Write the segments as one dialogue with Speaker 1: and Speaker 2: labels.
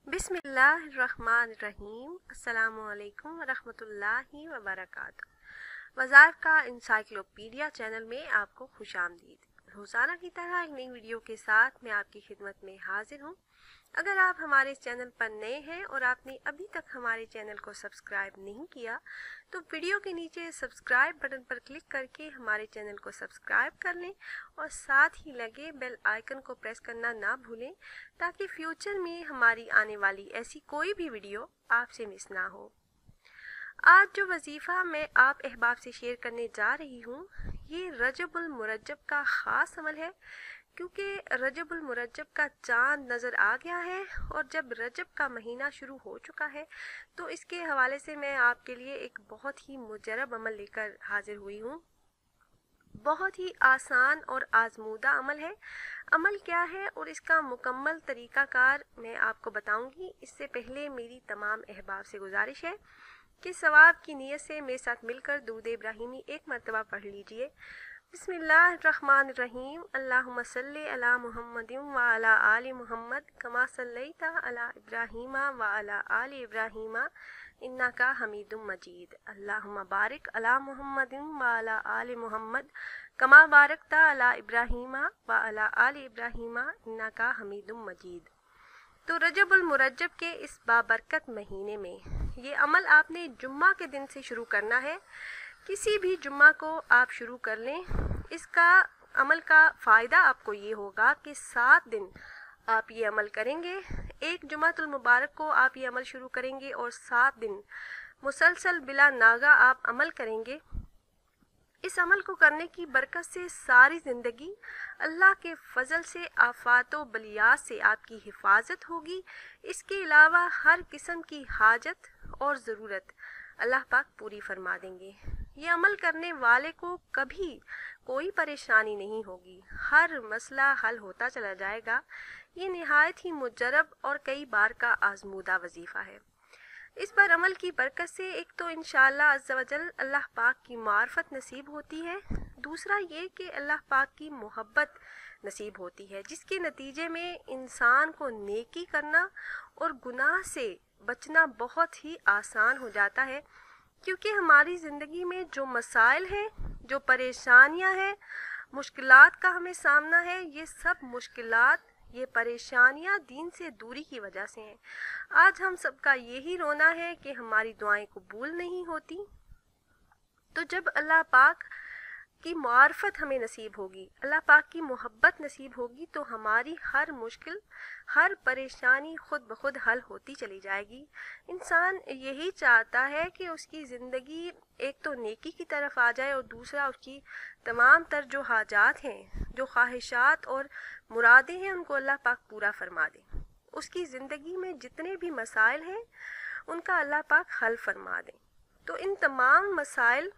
Speaker 1: बिस्मिल्लाहिर्रहमानिर्रहीम। अस्सलामुअलैकुम वरहमतुल्लाहि वबरकातुहू। वज़ाइफ का इंसाइक्लोपीडिया चैनल में आपको खुशामदीद। रोज़ाना की तरह एक नई वीडियो के साथ मैं आपकी खिदमत में हाजिर हूँ। अगर आप हमारे इस चैनल पर नए हैं और आपने अभी तक हमारे चैनल को सब्सक्राइब नहीं किया तो वीडियो के नीचे सब्सक्राइब बटन पर क्लिक करके हमारे चैनल को सब्सक्राइब कर लें और साथ ही लगे बेल आइकन को प्रेस करना ना भूलें ताकि फ्यूचर में हमारी आने वाली ऐसी कोई भी वीडियो आपसे मिस ना हो। आज जो वजीफ़ा मैं आप अहबाब से शेयर करने जा रही हूँ ये रजबुल मुरज्जब का ख़ास अमल है, क्योंकि रजबुल मुरज्जब का चांद नज़र आ गया है और जब रजब का महीना शुरू हो चुका है तो इसके हवाले से मैं आपके लिए एक बहुत ही मुजरब अमल लेकर हाजिर हुई हूँ। बहुत ही आसान और आजमूदा अमल है। अमल क्या है और इसका मुकम्मल तरीक़ाकार मैं आपको बताऊंगी। इससे पहले मेरी तमाम अहबाब से गुजारिश है कि सवाब की नीयत से मेरे साथ मिलकर दुरूद इब्राहिमी एक मरतबा पढ़ लीजिए। बिस्मिल्लाहिर्रहमानिर्रहीम। अल्लाहुम्मा सल्ली अला मुहम्मदिन व अला आलि मुहम्मद कमा सल्लैता अला इब्राहीमा व अला आलि इब्राहीमा इन्नका हमीदुम मजीद। अल्लाहुम्मा बारिक अला मुहम्मदिन व अला आलि मुहम्मद कमा बारकता अला इब्राहीमा व अला आलि इब्राहीमा इन्नका हमीदुम मजीद। तो रजबुल मुरज्जब के इस बाबरकत महीने में ये अमल आपने जुम्मा के दिन से शुरू करना है। किसी भी जुम्मा को आप शुरू कर लें। इसका अमल का फ़ायदा आपको ये होगा कि 7 दिन आप ये अमल करेंगे। एक जुमातुल मुबारक को आप ये अमल शुरू करेंगे और 7 दिन मुसलसल बिला नागा आप अमल करेंगे। इस अमल को करने की बरकत से सारी ज़िंदगी अल्लाह के फजल से आफात व बलियात से आपकी हिफाजत होगी। इसके अलावा हर किस्म की हाजत और ज़रूरत अल्लाह पाक पूरी फरमा देंगे। ये अमल करने वाले को कभी कोई परेशानी नहीं होगी, हर मसला हल होता चला जाएगा। ये निहायत ही मुजरब और कई बार का आजमूदा वजीफ़ा है। इस पर अमल की बरकत से एक तो इंशाअल्लाह अज़्ज़ा वजल अल्लाह पाक की मार्फत नसीब होती है, दूसरा ये कि अल्लाह पाक की मोहब्बत नसीब होती है, जिसके नतीजे में इंसान को नेकी करना और गुनाह से बचना बहुत ही आसान हो जाता है। क्योंकि हमारी ज़िंदगी में जो मसाइल हैं, जो परेशानियां हैं, मुश्किलात का हमें सामना है, ये सब मुश्किलात, ये परेशानियां दीन से दूरी की वजह से हैं। आज हम सबका यही रोना है कि हमारी दुआएं कबूल नहीं होती। तो जब अल्लाह पाक की मार्फत हमें नसीब होगी, अल्लाह पाक की मोहब्बत नसीब होगी, तो हमारी हर मुश्किल, हर परेशानी खुद ब खुद हल होती चली जाएगी। इंसान यही चाहता है कि उसकी ज़िंदगी एक तो नेकी की तरफ आ जाए और दूसरा उसकी तमाम तर जो हाजात हैं, जो ख्वाहिशात और मुरादें हैं, उनको अल्लाह पाक पूरा फरमा दे। उसकी ज़िंदगी में जितने भी मसाइल हैं उनका अल्लाह पाक हल फरमा दे। तो इन तमाम मसाइल,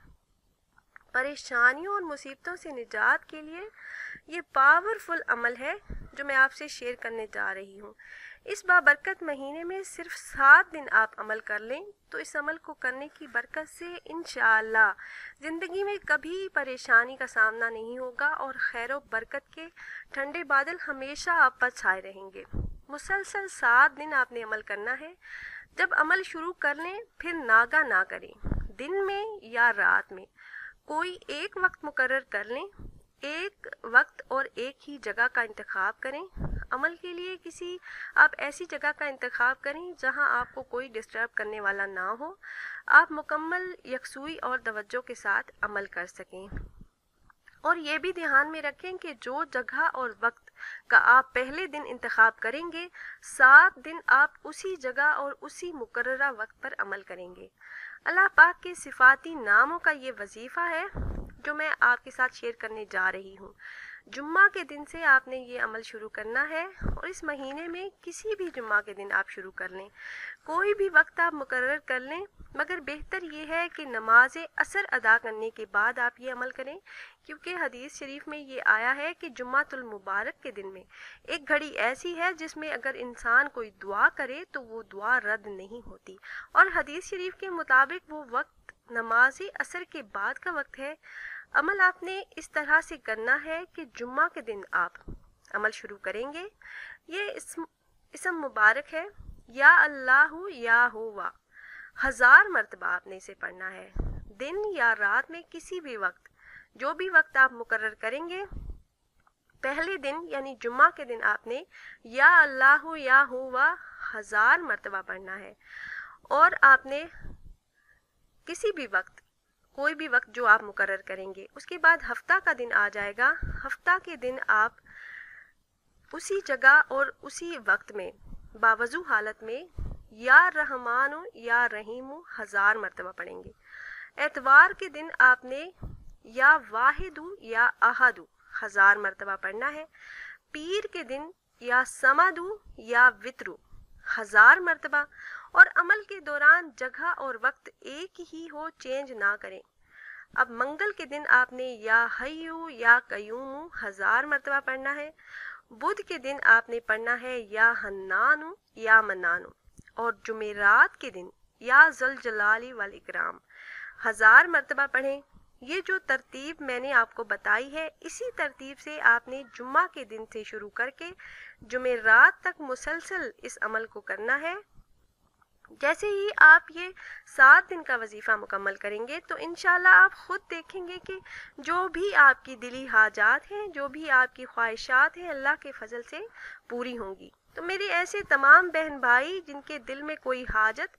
Speaker 1: परेशानियों और मुसीबतों से निजात के लिए ये पावरफुल अमल है जो मैं आपसे शेयर करने जा रही हूँ। इस बाबरकत महीने में सिर्फ 7 दिन आप अमल कर लें तो इस अमल को करने की बरकत से इंशाअल्लाह ज़िंदगी में कभी परेशानी का सामना नहीं होगा और खैर व बरकत के ठंडे बादल हमेशा आप पर छाए रहेंगे। मुसलसल 7 दिन आपने अमल करना है। जब अमल शुरू कर लें फिर नागा ना करें, दिन में या रात में कोई एक वक्त मुकर्रर कर लें। एक वक्त और एक ही जगह का इंतखाब करें। अमल के लिए किसी आप ऐसी जगह का इंतखाब करें जहां आपको कोई डिस्टर्ब करने वाला ना हो, आप मुकम्मल यकसुई और तवज्जो के साथ अमल कर सकें। और ये भी ध्यान में रखें कि जो जगह और वक्त का आप पहले दिन इंतखाब करेंगे, 7 दिन आप उसी जगह और उसी मुकर्ररा वक्त पर अमल करेंगे। अल्लाह पाक के सिफाती नामों का ये वजीफ़ा है जो मैं आपके साथ शेयर करने जा रही हूँ। जुम्मा के दिन से आपने ये अमल शुरू करना है और इस महीने में किसी भी जुम्मा के दिन आप शुरू कर लें, कोई भी वक्त आप मुकर्रर कर लें, मगर बेहतर ये है कि नमाज असर अदा करने के बाद आप ये अमल करें, क्योंकि हदीस शरीफ में ये आया है कि जुम्मातुल मुबारक के दिन में एक घड़ी ऐसी है जिसमें अगर इंसान कोई दुआ करे तो वो दुआ रद्द नहीं होती। और हदीस शरीफ के मुताबिक वो वक्त नमाज असर के बाद का वक्त है। अमल आपने इस तरह से करना है कि जुम्मा के दिन आप अमल शुरू करेंगे। ये इसम मुबारक है, یا اللہ یا ہوا 1000 مرتبہ آپ نے اسے پڑھنا ہے۔ دن یا رات میں کسی بھی وقت، جو بھی وقت آپ مقرر کریں گے، پہلے دن یعنی جمعہ کے دن آپ نے یا اللہ یا ہوا 1000 مرتبہ پڑھنا ہے۔ اور آپ نے کسی بھی وقت، کوئی بھی وقت جو آپ مقرر کریں گے، اس کے بعد ہفتہ کا دن آ جائے گا، ہفتہ کے دن آپ اسی جگہ اور اسی وقت میں باوضو حالت میں یا رحمان یا رحیم 1000 مرتبہ پڑھیں گے۔ اتوار کے دن آپ نے یا واحد یا احد 1000 مرتبہ پڑھنا ہے۔ پیر کے دن یا سمد یا وطر 1000 مرتبہ، اور عمل کے دوران جگہ اور وقت ایک ہی ہو، چینج نہ کریں۔ اب منگل کے دن آپ نے یا حیو یا قیوم 1000 مرتبہ پڑھنا ہے۔ بدھ کے دن آپ نے پڑھنا ہے یا حنان یا منان، اور جمعرات کے دن یا ذوالجلال والاکرام 1000 مرتبہ پڑھیں۔ یہ جو ترتیب میں نے آپ کو بتائی ہے، اسی ترتیب سے آپ نے جمعہ کے دن سے شروع کر کے جمعرات تک مسلسل اس عمل کو کرنا ہے۔ جیسے ہی آپ یہ 7 دن کا وظیفہ مکمل کریں گے تو انشاءاللہ آپ خود دیکھیں گے کہ جو بھی آپ کی دلی حاجات ہیں، جو بھی آپ کی خواہشات ہیں، اللہ کے فضل سے پوری ہوں گی۔ تو میرے ایسے تمام بہن بھائی جن کے دل میں کوئی حاجت،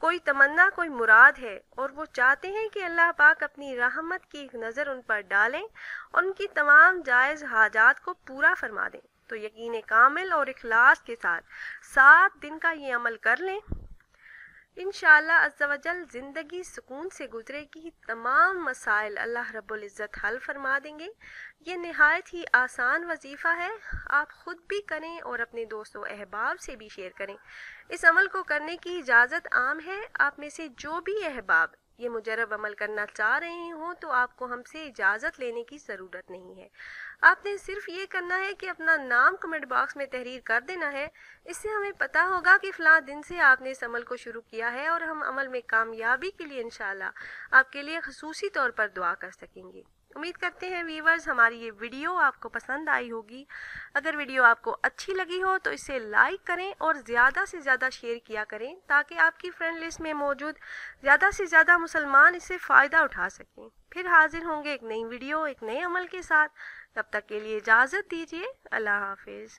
Speaker 1: کوئی تمنا، کوئی مراد ہے، اور وہ چاہتے ہیں کہ اللہ پاک اپنی رحمت کی ایک نظر ان پر ڈالیں اور ان کی تمام جائز حاجات کو پورا فرما دیں، تو یقین کامل اور اخلاص کے ساتھ 7 دن کا یہ عمل کر لیں۔ انشاءاللہ عز و جل زندگی سکون سے گزرے گی، تمام مسائل اللہ رب العزت حل فرما دیں گے۔ یہ نہایت ہی آسان وظیفہ ہے، آپ خود بھی کریں اور اپنے دوست و احباب سے بھی شیئر کریں۔ اس عمل کو کرنے کی اجازت عام ہے، آپ میں سے جو بھی احباب یہ مجرب عمل کرنا چاہ رہے ہوں تو آپ کو ہم سے اجازت لینے کی ضرورت نہیں ہے۔ آپ نے صرف یہ کرنا ہے کہ اپنا نام کمنٹ باکس میں تحریر کر دینا ہے، اس سے ہمیں پتہ ہوگا کہ فلاں دن سے آپ نے اس عمل کو شروع کیا ہے، اور ہم عمل میں کامیابی کے لیے انشاءاللہ آپ کے لیے خصوصی طور پر دعا کر سکیں گے۔ امید کرتے ہیں ویورز ہماری یہ ویڈیو آپ کو پسند آئی ہوگی۔ اگر ویڈیو آپ کو اچھی لگی ہو تو اسے لائک کریں اور زیادہ سے زیادہ شیئر کیا کریں، تاکہ آپ کی فرینڈ لسٹ میں موجود زیادہ سے زیادہ مسلمان اس سے فائدہ اٹھا سکیں۔ پھر حاضر ہوں گے ایک نئی ویڈیو، ایک نئے عمل کے ساتھ۔ تب تک کے لیے اجازت دیجیے، اللہ حافظ۔